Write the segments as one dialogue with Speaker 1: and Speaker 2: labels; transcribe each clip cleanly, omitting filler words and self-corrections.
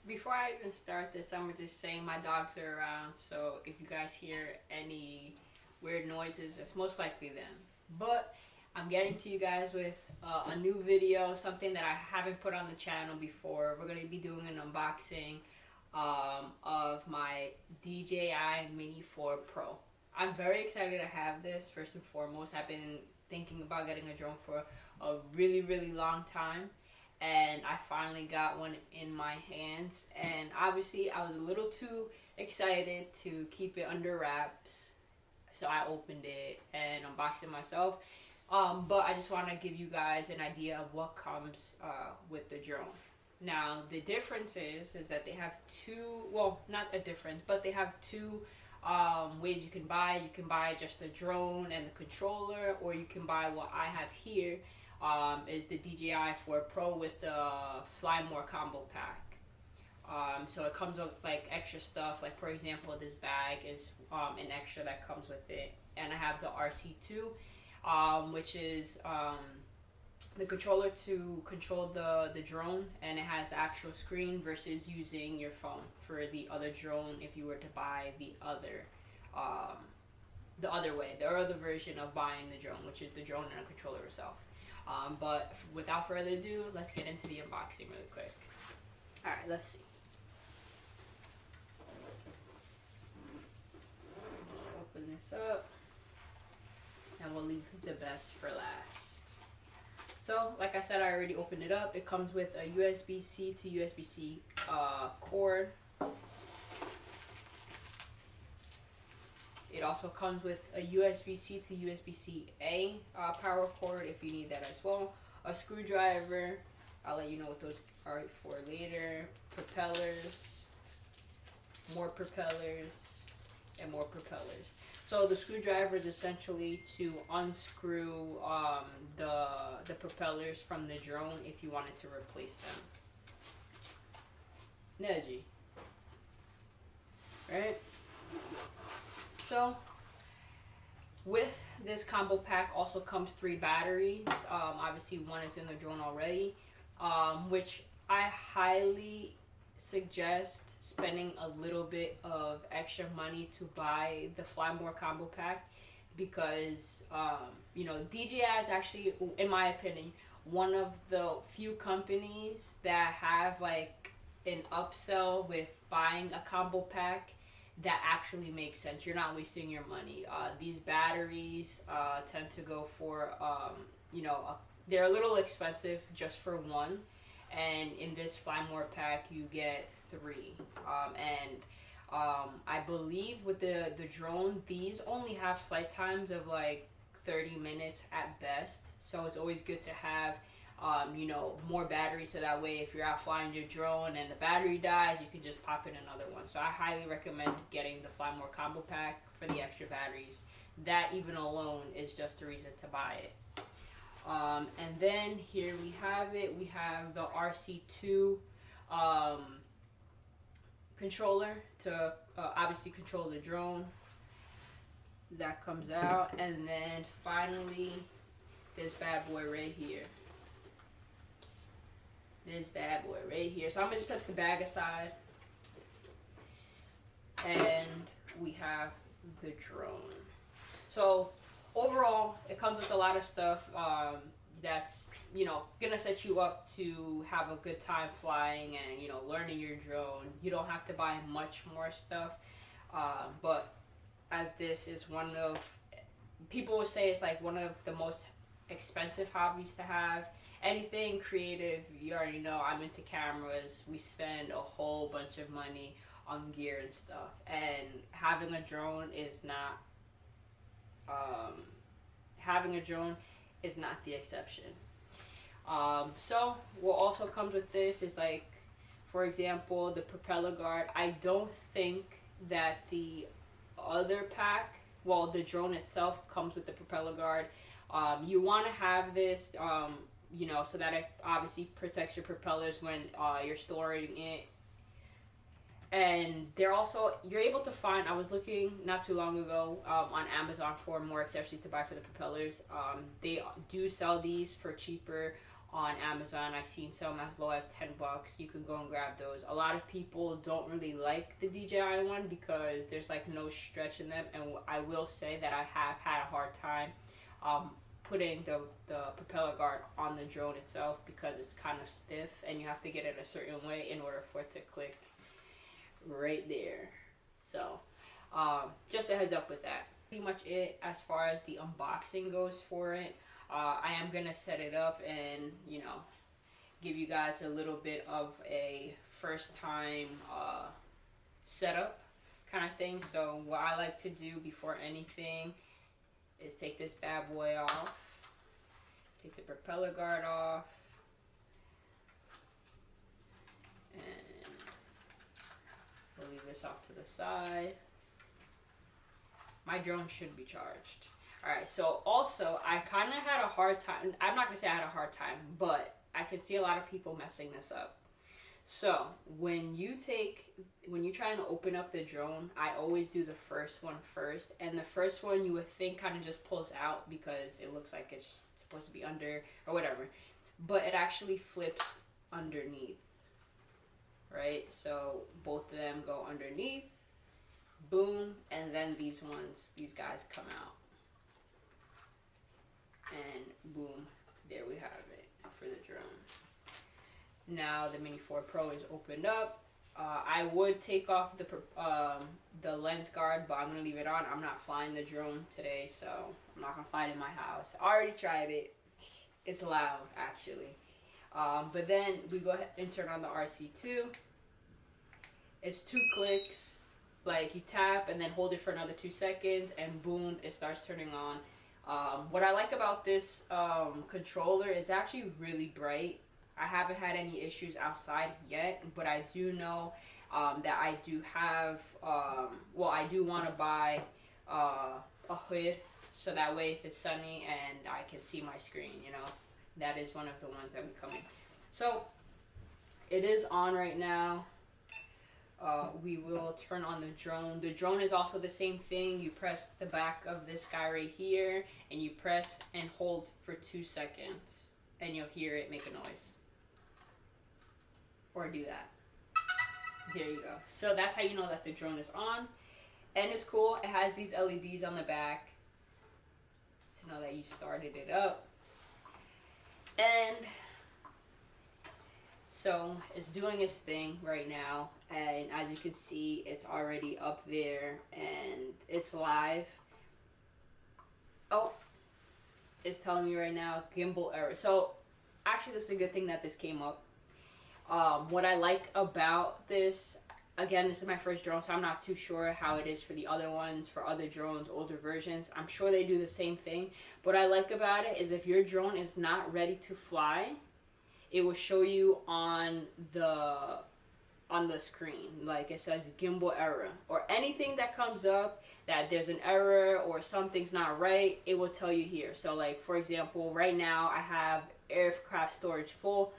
Speaker 1: Before I even start this, I'm gonna just say my dogs are around, so if you guys hear any weird noises, it's most likely them. But I'm getting to you guys with a new video, something that I haven't put on the channel before. We're gonna be doing an unboxing of my DJI Mini 4 Pro. I'm very excited to have this. First and foremost, I've been thinking about getting a drone for a really long time, and I finally got one in my hands. And obviously I was a little too excited to keep it under wraps, so I opened it and unboxed it myself. But I just want to give you guys an idea of what comes with the drone. Now the difference is that they have two, well, not a difference, but they have two ways you can buy. You can buy just the drone and the controller, or you can buy what I have here, is the DJI 4 Pro with the Fly More combo pack. So it comes with like extra stuff, like for example this bag is an extra that comes with it, and I have the RC2, which is the controller to control the drone, and it has the actual screen versus using your phone for the other drone if you were to buy the other way, the other version of buying the drone, which is the drone and the controller itself. But without further ado, let's get into the unboxing really quick. Alright, let's see. Just open this up, and we'll leave the best for last. So, like I said, I already opened it up. It comes with a USB-C to USB-C cord. It also comes with a USB-C to USB-C-A power cord if you need that as well. A screwdriver. I'll let you know what those are for later. Propellers. More propellers. And more propellers. So the screwdriver is essentially to unscrew the propellers from the drone if you wanted to replace them. Neji. Right? So with this combo pack also comes 3 batteries. Obviously one is in the drone already, which I highly suggest spending a little bit of extra money to buy the Fly More combo pack, because you know, DJI is actually, in my opinion, one of the few companies that have like an upsell with buying a combo pack that actually makes sense. You're not wasting your money. These batteries tend to go for you know, they're a little expensive just for one, and in this Fly More pack you get 3. I believe with the drone, these only have flight times of like 30 minutes at best, so it's always good to have you know, more battery, so that way if you're out flying your drone and the battery dies, you can just pop in another one. So I highly recommend getting the Fly More combo pack for the extra batteries. That even alone is just a reason to buy it. And then here we have it. We have the RC2 controller to obviously control the drone. That comes out, and then finally this bad boy right here. This bad boy right here. So I'm gonna just set the bag aside, and we have the drone. So overall, it comes with a lot of stuff that's, you know, gonna set you up to have a good time flying and, you know, learning your drone. You don't have to buy much more stuff, but as this is one of, people would say it's like one of the most expensive hobbies to have. Anything creative, you already know, I'm into cameras. We spend a whole bunch of money on gear and stuff, and having a drone is not the exception. So what also comes with this is, like, for example, the propeller guard. I don't think that the other pack, well, the drone itself comes with the propeller guard. You want to have this you know, so that it obviously protects your propellers when you're storing it. And they're also, you're able to find, I was looking not too long ago on Amazon for more accessories to buy for the propellers. They do sell these for cheaper on Amazon. I've seen some as low as $10. You can go and grab those. A lot of people don't really like the DJI one because there's like no stretch in them, and I will say that I have had a hard time putting the propeller guard on the drone itself because it's kind of stiff and you have to get it a certain way in order for it to click right there. So just a heads up with that. Pretty much it as far as the unboxing goes for it. I am gonna set it up and, you know, give you guys a little bit of a first time setup kind of thing. So what I like to do before anything is take this bad boy off, take the propeller guard off, and we'll leave this off to the side. My drone should be charged. Alright, so also I kind of had a hard time, I'm not going to say I had a hard time, but I can see a lot of people messing this up. So when you try and open up the drone, I always do the first one first, and the first one you would think kind of just pulls out because it looks like it's supposed to be under or whatever, but it actually flips underneath, right? So both of them go underneath, boom, and then these guys come out, and boom, there we have it for the drone. Now the Mini 4 Pro is opened up. I would take off the lens guard, but I'm gonna leave it on. I'm not flying the drone today, so I'm not gonna fly it in my house. I already tried it. It's loud, actually. But then we go ahead and turn on the RC2. It's 2 clicks. Like you tap and then hold it for another 2 seconds, and boom, it starts turning on. What I like about this controller is actually really bright. I haven't had any issues outside yet, but I do know that I do have, well, I do want to buy a hood so that way if it's sunny and I can see my screen, you know, that is one of the ones that we come in. So it is on right now. We will turn on the drone. The drone is also the same thing. You press the back of this guy right here, and you press and hold for 2 seconds, and you'll hear it make a noise. Or do that. There you go. So that's how you know that the drone is on. And it's cool. It has these LEDs on the back to know that you started it up. And so it's doing its thing right now, and as you can see, it's already up there and it's live. Oh, it's telling me right now gimbal error. So actually this is a good thing that this came up. What I like about this, again, this is my first drone, so I'm not too sure how it is for the other ones, for other drones, older versions. I'm sure they do the same thing. What I like about it is if your drone is not ready to fly, it will show you on the screen, like it says gimbal error, or anything that comes up that there's an error or something's not right, it will tell you here. So like, for example, right now I have aircraft storage full.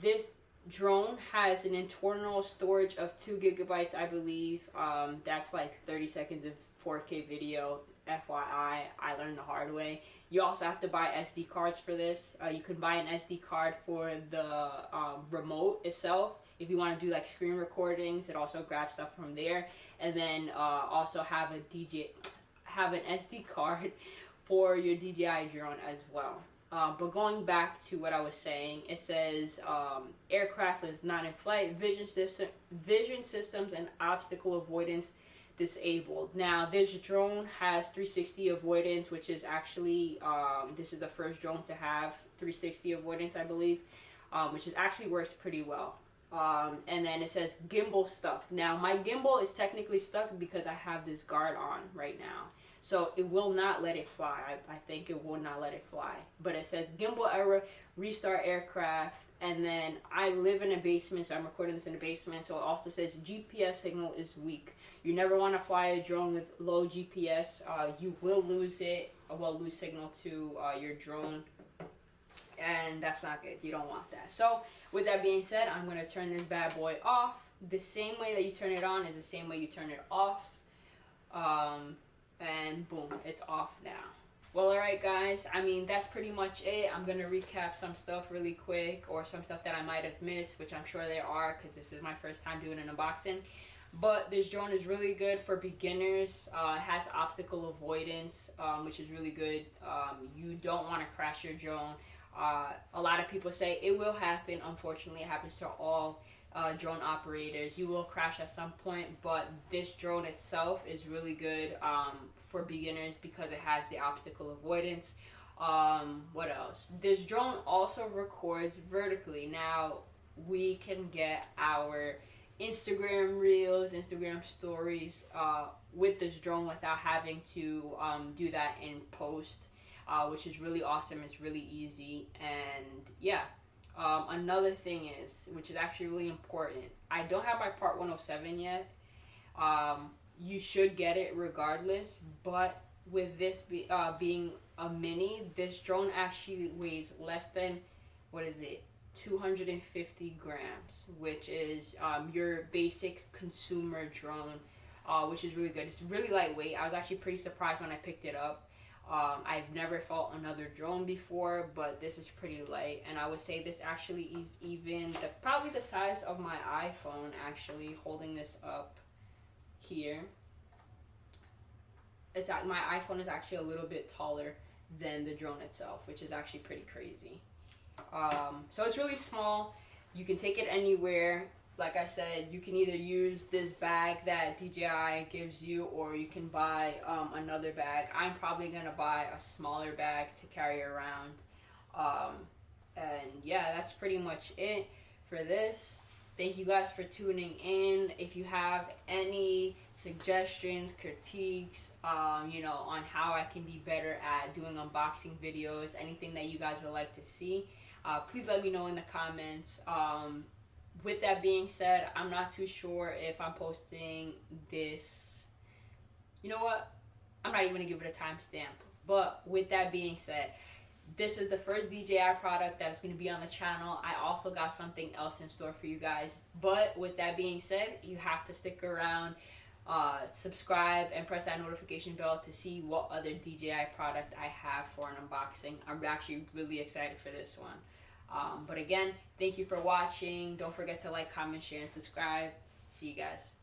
Speaker 1: This drone has an internal storage of 2 gigabytes, I believe. That's like 30 seconds of 4K video. FYI, I learned the hard way. You also have to buy SD cards for this. You can buy an SD card for the remote itself. If you want to do like screen recordings, it also grabs stuff from there. And then also have an SD card for your DJI drone as well. But going back to what I was saying, it says aircraft is not in flight, vision systems and obstacle avoidance disabled. Now this drone has 360 avoidance, which is actually this is the first drone to have 360 avoidance, I believe, which is actually works pretty well. And then it says gimbal stuck. Now my gimbal is technically stuck because I have this guard on right now, so it will not let it fly. I think it will not let it fly. But it says gimbal error, restart aircraft. And then I live in a basement, so I'm recording this in a basement. So it also says GPS signal is weak. You never want to fly a drone with low GPS. You will lose it, lose signal to your drone, and that's not good. You don't want that. So with that being said, I'm going to turn this bad boy off. The same way that you turn it on is the same way you turn it off. And boom, it's off now. Well, alright guys, I mean, that's pretty much it. I'm going to recap some stuff really quick, or some stuff that I might have missed, which I'm sure there are because this is my first time doing an unboxing. But this drone is really good for beginners. It has obstacle avoidance, which is really good. You don't want to crash your drone. A lot of people say it will happen. Unfortunately, it happens to all drone operators. You will crash at some point, but this drone itself is really good for beginners because it has the obstacle avoidance. What else? This drone also records vertically. Now, we can get our Instagram reels, Instagram stories with this drone without having to do that in post, which is really awesome. It's really easy. And yeah, another thing is, which is actually really important, I don't have my part 107 yet. You should get it regardless, but with this being a mini, this drone actually weighs less than, what is it, 250 grams, which is your basic consumer drone, which is really good. It's really lightweight. I was actually pretty surprised when I picked it up. I've never fought another drone before, but this is pretty light, and I would say this actually is even probably the size of my iPhone, actually, holding this up here. It's my iPhone is actually a little bit taller than the drone itself, which is actually pretty crazy. So it's really small. You can take it anywhere. Like I said, you can either use this bag that DJI gives you, or you can buy another bag. I'm probably gonna buy a smaller bag to carry around. And yeah, that's pretty much it for this. Thank you guys for tuning in. If you have any suggestions, critiques, you know, on how I can be better at doing unboxing videos, anything that you guys would like to see, please let me know in the comments. With that being said, I'm not too sure if I'm posting this. You know what? I'm not even going to give it a timestamp. But with that being said, this is the first DJI product that is going to be on the channel. I also got something else in store for you guys. But with that being said, you have to stick around, subscribe, and press that notification bell to see what other DJI product I have for an unboxing. I'm actually really excited for this one. But again, thank you for watching. Don't forget to like, comment, share, and subscribe. See you guys.